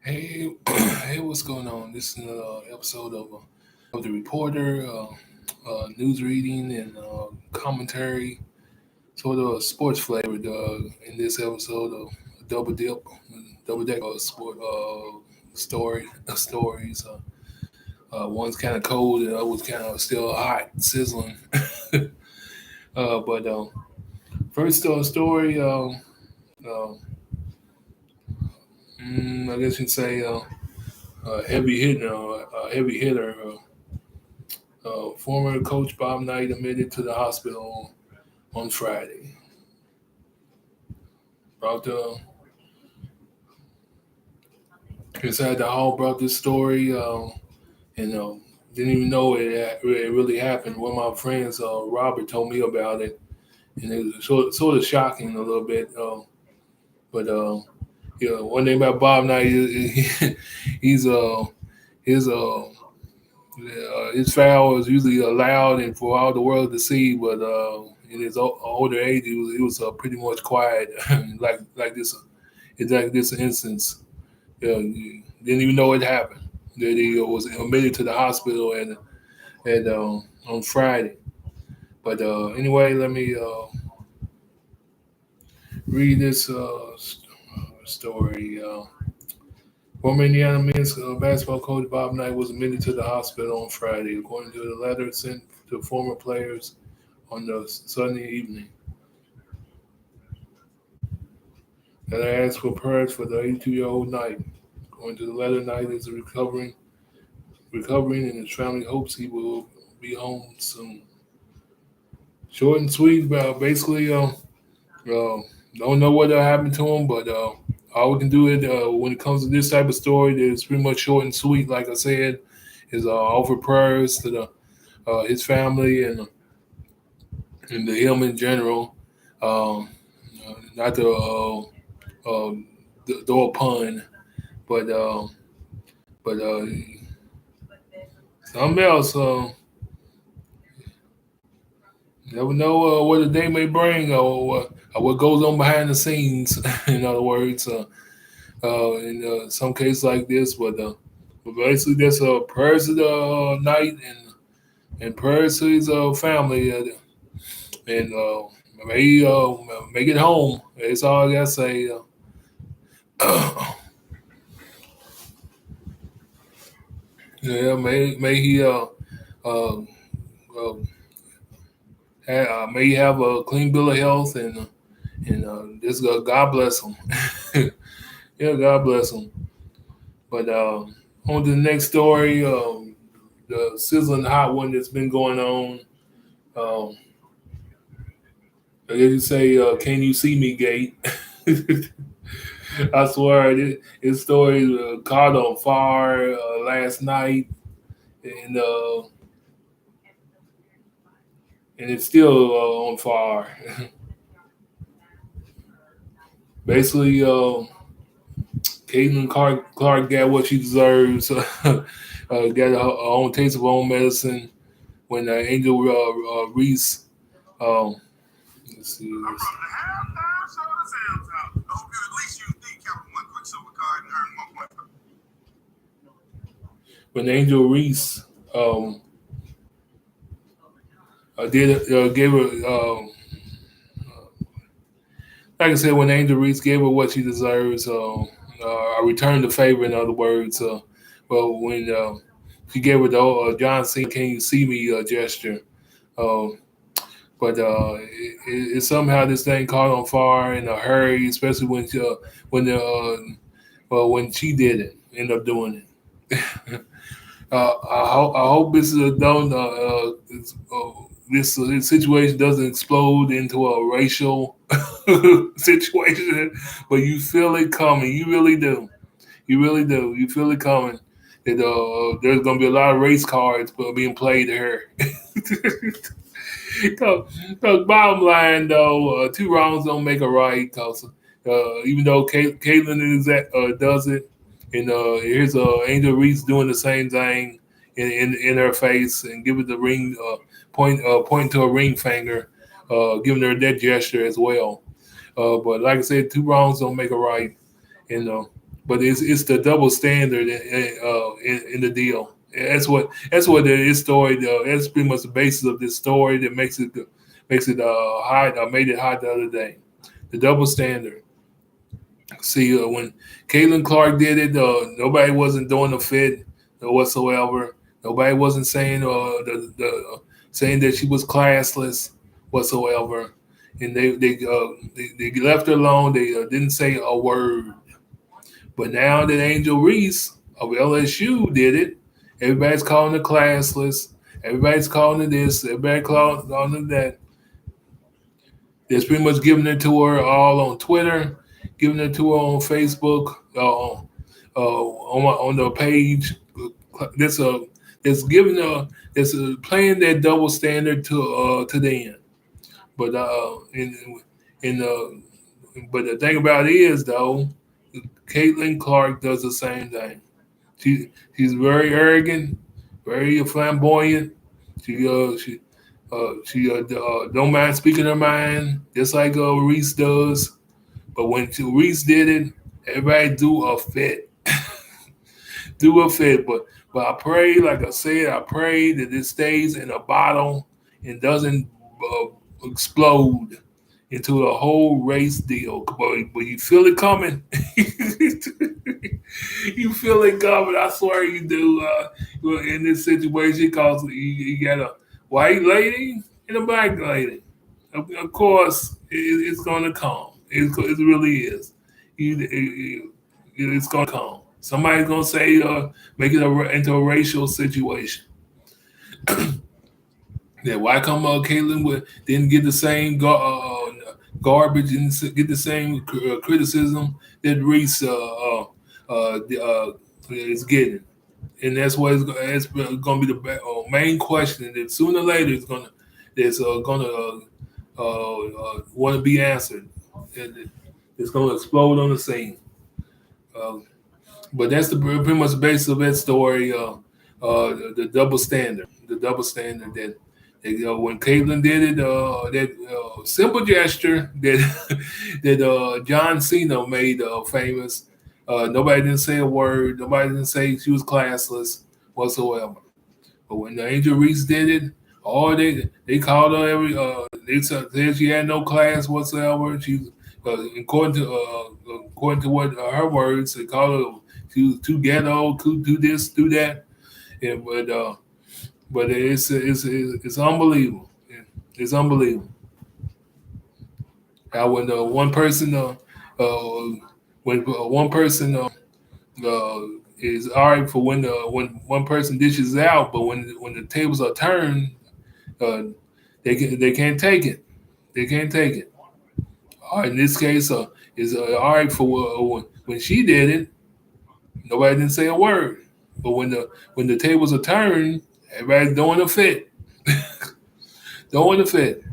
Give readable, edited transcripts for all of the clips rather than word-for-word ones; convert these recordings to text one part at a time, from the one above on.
Hey, hey, what's going on? This is another episode of the Reporter, news reading and commentary, sort of a sports flavored in this episode of Double Dip, Double Deck sport stories. One's kind of cold, and the other's kind of still hot, sizzling. But first story, uh, I guess you'd say heavy hitter. Former coach Bob Knight admitted to the hospital on Friday. Brought inside the hall brought this story, and didn't even know it really happened. One of my friends, Robert, told me about it, and it was sort of shocking a little bit. But one thing about Bob Knight is he's his his foul was usually loud and for all the world to see, but in his older age, he was pretty much quiet, like this, it's like this instance. He didn't even know it happened. That he was admitted to the hospital and on Friday. But anyway, let me read this story. Former Indiana men's basketball coach Bob Knight was admitted to the hospital on Friday, according to the letter sent to former players on the Sunday evening. That asked for prayers for the 82-year-old Knight. According to the letter, Knight is recovering, and his family hopes he will be home soon. Short and sweet, but basically, don't know what happened to him, but all we can do is when it comes to this type of story, it's pretty much short and sweet. Like I said, is offer prayers to the his family and to him in general. Um, Not to throw a pun, but but something else. Never know what the day may bring or what goes on behind the scenes. In other words, in some cases like this, but basically, there's prayers to the night and prayers to his family, and may make it home. That's all I gotta say. Yeah, may he uh, uh, may he have a clean bill of health and this God bless him. Yeah, God bless him. But on to the next story, the sizzling hot one that's been going on. Um, I guess you say, "Can you see me, Gate?" I swear, this story caught on fire last night, and uh, and it's still on fire. Basically, Clark got what she deserves. Got her own taste of her own medicine when Angel Reese. Um, let's see this. When Angel Reese did gave her like I said, when Angel Reese gave her what she deserves, I returned the favor. In other words, well, when she gave her the John Cena "Can you see me" gesture, um, but somehow this thing caught on fire in a hurry, especially when the when she did it, end up doing it. I hope this is a don't this situation doesn't explode into a racial situation, but you feel it coming. You really do. You really do. You feel it coming. That there's gonna be a lot of race cards being played here. Because bottom line, though, two wrongs don't make a right. Cause even though Caitlyn does it, and here's Angel Reese doing the same thing in her face and giving the ring pointing to a ring finger, giving her that gesture as well. But like I said, two wrongs don't make a right, and but it's the double standard in the deal. That's what this story. That's pretty much the basis of this story that makes it hot. Made it hot the other day. The double standard. See, when Caitlin Clark did it, nobody wasn't doing the fit whatsoever. Nobody wasn't saying saying that she was classless whatsoever, and they left her alone. They didn't say a word. But now that Angel Reese of LSU did it, everybody's calling her classless. Everybody's calling her this. Everybody calling her that. There's pretty much giving it to her all on Twitter, giving it to her on Facebook, on the page. This it's giving her it's playing that double standard to the end. But in but the thing about it is though, Caitlin Clark does the same thing. She's very arrogant, very flamboyant. She don't mind speaking her mind, just like Reese does. But when Reese did it, everybody do a fit, do a fit. But I pray, like I said, I pray that it stays in a bottle and doesn't explode into a whole race deal. But you feel it coming. You feel it coming. I swear you do. In this situation, because you got a white lady and a black lady. Of course, it's going to come. It really is. It's going to come. Somebody's going to say, make it into a racial situation. Yeah, why come Caitlyn didn't get the same garbage and get the same criticism that Reese is getting? And that's what it's going to be the main question that sooner or later it's going to want to be answered. And it's going to explode on the scene. But that's pretty much the basis of that story. The double standard, that when Caitlyn did it, that simple gesture that that John Cena made famous. Nobody didn't say a word. Nobody didn't say she was classless whatsoever. But when the Angel Reese did it, all they called her they said she had no class whatsoever. She according to what her words, they called her she was too ghetto, could do this, do that. Yeah, but it's unbelievable. It's unbelievable. How when one person when one person is all right for when one person dishes out, but when the tables are turned, uh, they can't take it. They can't take it. In this case, is all right for when she did it. Nobody didn't say a word. But when the tables are turned, everybody's doing a fit, doing a fit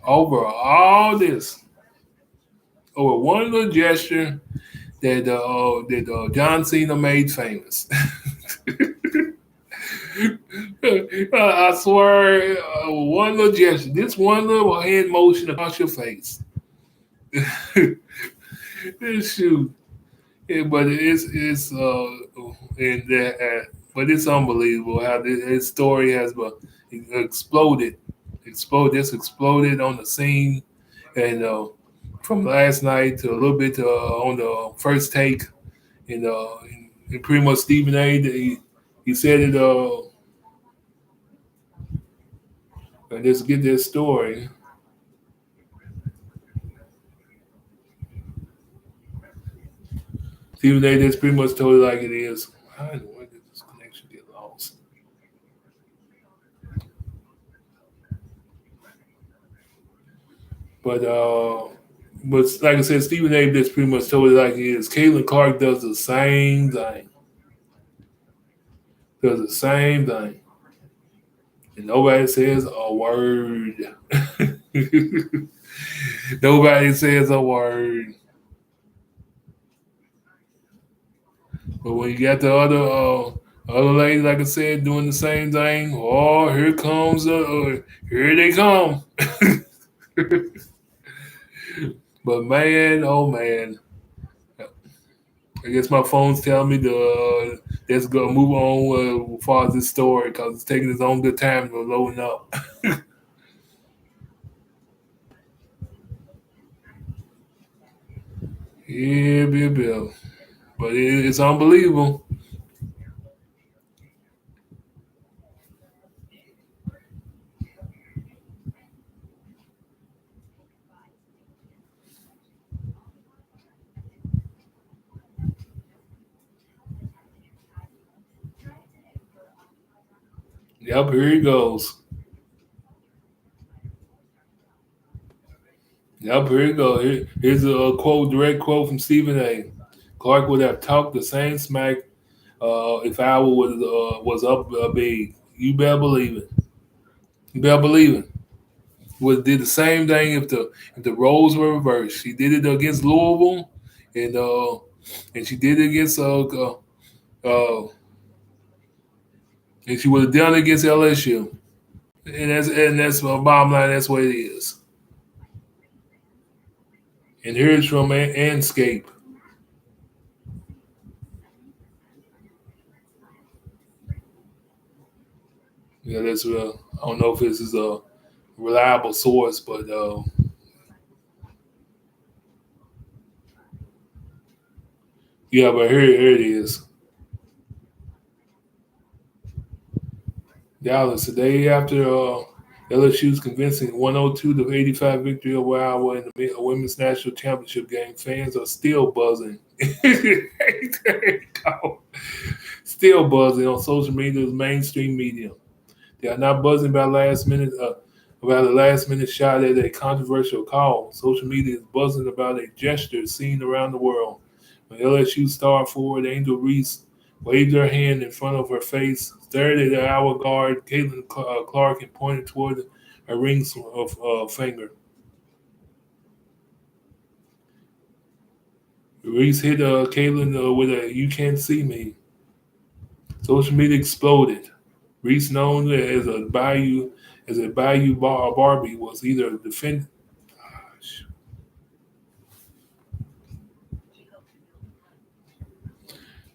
over all this, over one little gesture that John Cena made famous. I swear, one little gesture, this one little hand motion across your face. Shoot, yeah, but but it's unbelievable how this story has exploded, just exploded on the scene, and from last night to a little bit on the first take, and, and pretty much Stephen A. He said it. Let's get this story. Stephen A. just pretty much told it like it is. How in the world did this connection get lost? But like I said, Stephen A. just pretty much told it like it is. Caitlin Clark does the same thing. Does the same thing. And nobody says a word. Nobody says a word. But when you got the other ladies, like I said, doing the same thing, oh, here comes here they come. But man, oh man, I guess my phone's telling me to let's go move on as far as this story because it's taking its own good time to loading up. Yeah, Bill. But it's unbelievable. Yep, here he goes. Yep, here you go. Here's a quote, direct quote from Stephen A. Clark would have talked the same smack if Iowa was up big. You better believe it. You better believe it. Would did the same thing if the roles were reversed. She did it against Louisville, and she did it against uh and she would have done it against LSU. And that's bottom line. That's what it is. And here's from Anscape. Yeah, that's I don't know if this is a reliable source, but yeah, but here it is. Dallas, the day after LSU's convincing 102 to 85 victory over Iowa in the women's national championship game, fans are still buzzing. There you go. Still buzzing on social media's mainstream media. They are not buzzing about a last minute shot at a controversial call. Social media is buzzing about a gesture seen around the world. When LSU star forward Angel Reese waved her hand in front of her face, stared at the hour guard Caitlin Clark, and pointed toward a ring of finger. Reese hit Caitlin with a "You can't see me." Social media exploded. Reese, known as a Bayou Barbie, was either defend.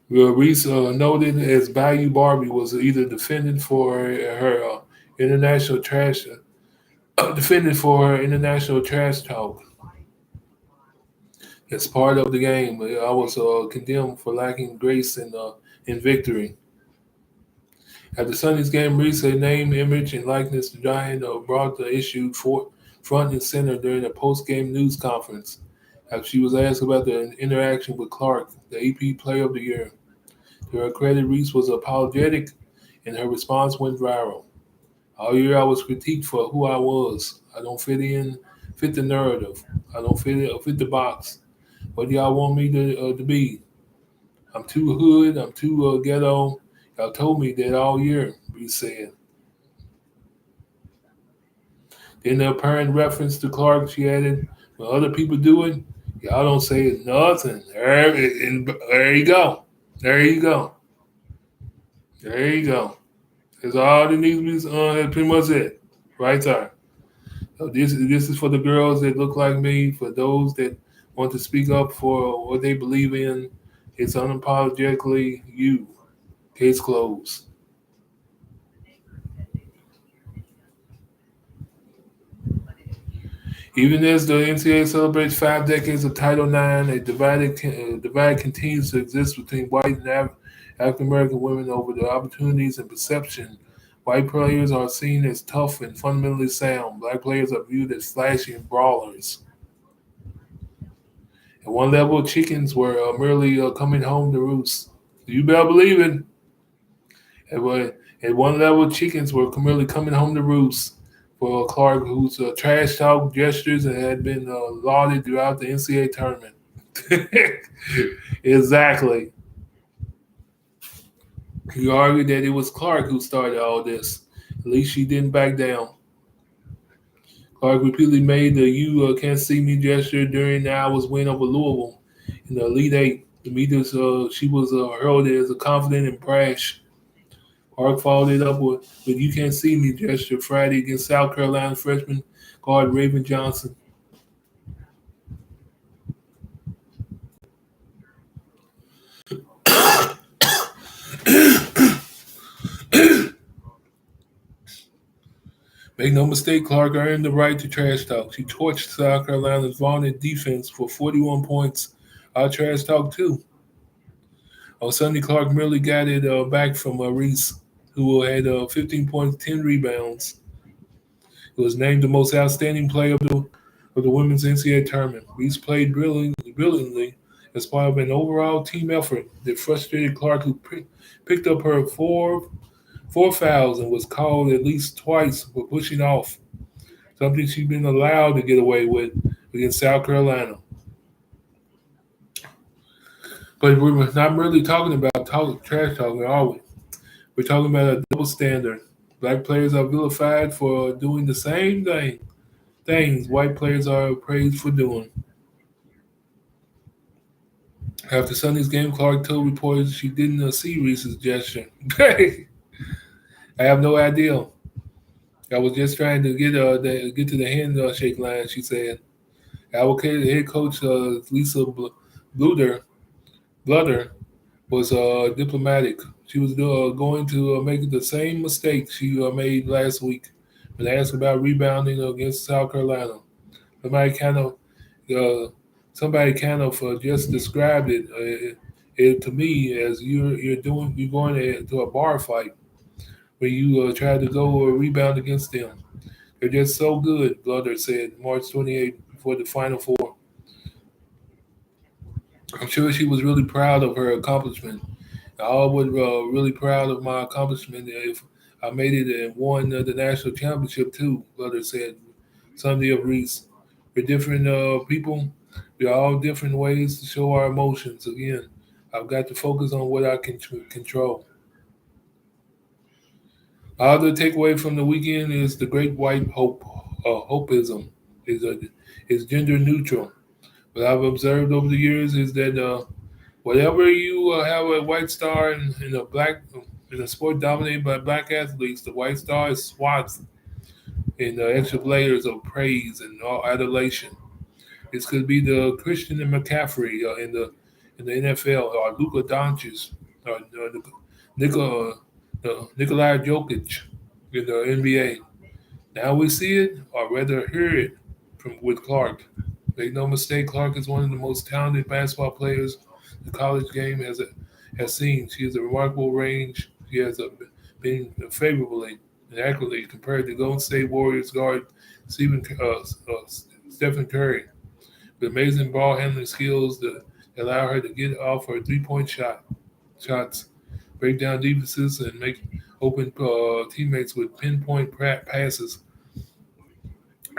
Reese, noted as Bayou Barbie, was either defended for her international trash, defended for her international trash talk as part of the game. I was condemned for lacking grace in victory. After Sunday's game, Reese, her name, image, and likeness to Giant brought the issue front and center during a post-game news conference. After she was asked about the interaction with Clark, the AP Player of the Year. To her credit, Reese was apologetic, and her response went viral. All year, I was critiqued for who I was. I don't fit the narrative. I don't fit the box. What do y'all want me to be? I'm too hood. I'm too ghetto. Y'all told me that all year, Reese said. Then the apparent reference to Clark, she added, when other people do it, y'all don't say nothing. There you go. There you go. There you go. That's all that needs to be. That's pretty much it, right there. So this is for the girls that look like me. For those that want to speak up for what they believe in, it's unapologetically you. Case closed. Even as the NCAA celebrates 5 decades of Title IX, a divide continues to exist between white and African American women over the opportunities and perception. White players are seen as tough and fundamentally sound. Black players are viewed as flashy and brawlers. At one level, chickens were merely coming home to roost. You better believe it. At one level, chickens were merely coming home to roost for Clark, whose trash talk gestures had been lauded throughout the NCAA tournament. Exactly. He argued that it was Clark who started all this. At least she didn't back down. Clark repeatedly made the "you can't see me" gesture during the Iowa's win over Louisville in the Elite Eight. The media, she was heralded as a confident and brash. Clark followed it up with "you can't see me" gesture Friday against South Carolina freshman guard Raven Johnson. Make no mistake, Clark earned the right to trash talk. She torched South Carolina's vaunted defense for 41 points. I'll trash talk too. On Sunday, Clark merely got it back from Reese, who had 15 points, 10 rebounds. He was named the most outstanding player of the women's NCAA tournament. Reese played brilliantly as part of an overall team effort that frustrated Clark, who picked up her four fouls and was called at least twice for pushing off, something she'd been allowed to get away with against South Carolina. But we're not really talking about trash talking, are we? We're talking about a double standard. Black players are vilified for doing the same things white players are praised for doing. After Sunday's game, Clark told reporters she didn't see Reese's gesture. I have no idea. I was just trying to get to the handshake line, she said. Advocate head coach Lisa Blutter was diplomatic. She was going to make the same mistake she made last week when asked about rebounding against South Carolina. Somebody kind of uh, just described it to me as you're going to a bar fight where you try to go rebound against them. They're just so good, Blutter said March 28th before the Final Four. I'm sure she was really proud of her accomplishment. I was really proud of my accomplishment if I made it and won the national championship too, Blutter said Sunday of Reese. We're different people. We are all different ways to show our emotions. Again, I've got to focus on what I can control. Other takeaway from the weekend is the great white hopeism is is gender neutral. What I've observed over the years is that whatever you have a white star in a sport dominated by black athletes, the white star is swathed in extra layers of praise and adulation. This could be the Christian and McCaffrey in the NFL, or Luka Doncic, or Nikola, Nikolai Jokic in the NBA. Now we see it, or rather hear it, from with Clark. Make no mistake, Clark is one of the most talented basketball players the college game has seen. She has a remarkable range. She has been favorably and accurately compared to Golden State Warriors guard Stephen Curry, with amazing ball handling skills that allow her to get off her 3 point shots, break down defenses, and make open teammates with pinpoint passes.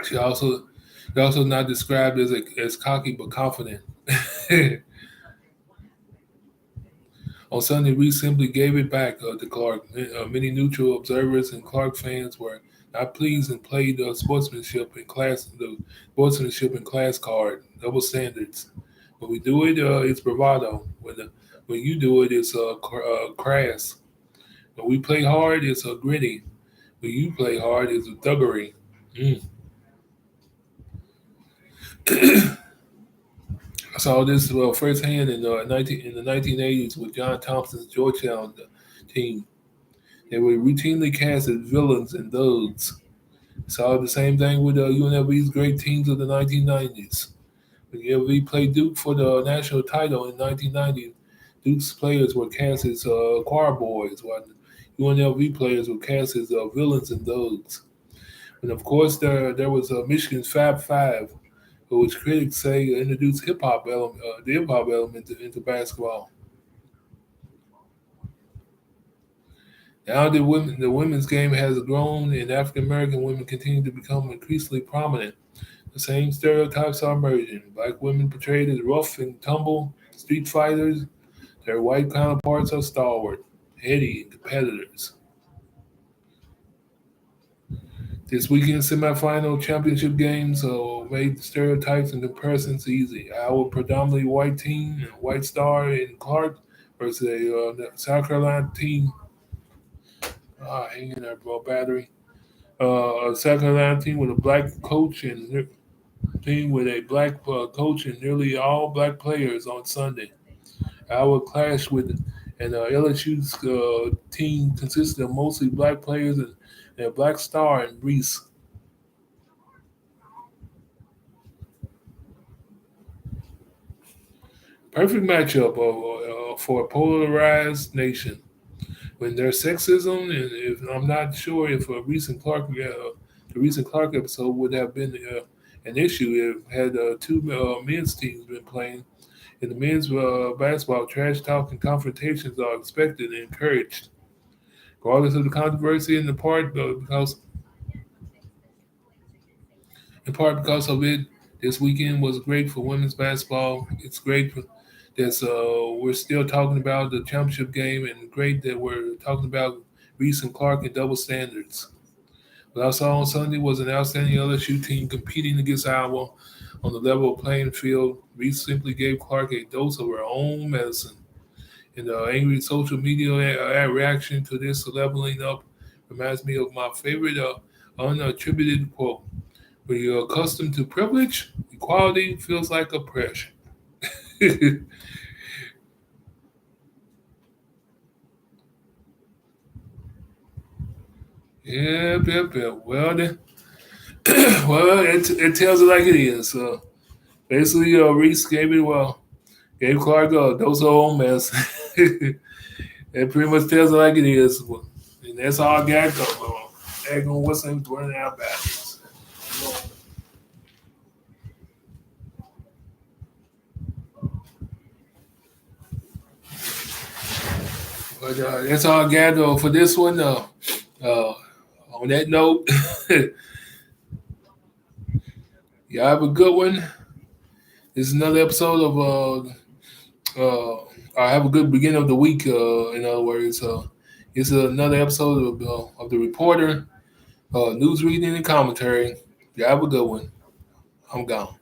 She also not described as cocky but confident. On Sunday, Reese simply gave it back to Clark. Many neutral observers and Clark fans were not pleased and played the sportsmanship and class card, double standards. When we do it, it's bravado. When you do it, it's crass. When we play hard, it's gritty. When you play hard, it's thuggery. Mm. I saw this firsthand in the 1980s with John Thompson's Georgetown team. They were routinely cast as villains and thugs. Saw the same thing with UNLV's great teams of the 1990s. When UNLV played Duke for the national title in 1990, Duke's players were cast as choir boys, while UNLV players were cast as villains and thugs. And of course, there was Michigan's Fab Five, which critics say introduced the hip hop element into basketball. Now the women's game has grown, and African American women continue to become increasingly prominent. The same stereotypes are emerging. Black women portrayed as rough and tumble street fighters. Their white counterparts are stalwart, heady, and competitors. This weekend's semifinal championship games made stereotypes and comparisons easy. Our predominantly white team, and White Star and Clark, versus a South Carolina team. Hanging there, bro, battery. A South Carolina team with a black coach and team with a black coach and nearly all black players on Sunday. Our clash with an LSU's team consisted of mostly black players and a black star in Reese. Perfect matchup for a polarized nation. When there's sexism, and if I'm not sure if the recent Clark episode would have been an issue if had two men's teams been playing. In the men's basketball, trash talk and confrontations are expected and encouraged, regardless of the controversy. In part because of it, this weekend was great for women's basketball. It's great that we're still talking about the championship game, and great that we're talking about Reese and Clark and double standards. What I saw on Sunday was an outstanding LSU team competing against Iowa on the level playing field. Reese simply gave Clark a dose of her own medicine. And the angry social media reaction to this leveling up reminds me of my favorite unattributed quote. When you're accustomed to privilege, equality feels like oppression. Yep. Well, well, it tells it like it is. Basically, Reese gave Clark a dose of own mess. It pretty much tells it like it is. And that's all I got going on. Egging what's in running out battles. But that's all I got for this one. On that note, y'all have a good one. This is another episode of I have a good beginning of the week. In other words, it's another episode of the Reporter, news reading and commentary. Y'all have a good one. I'm gone.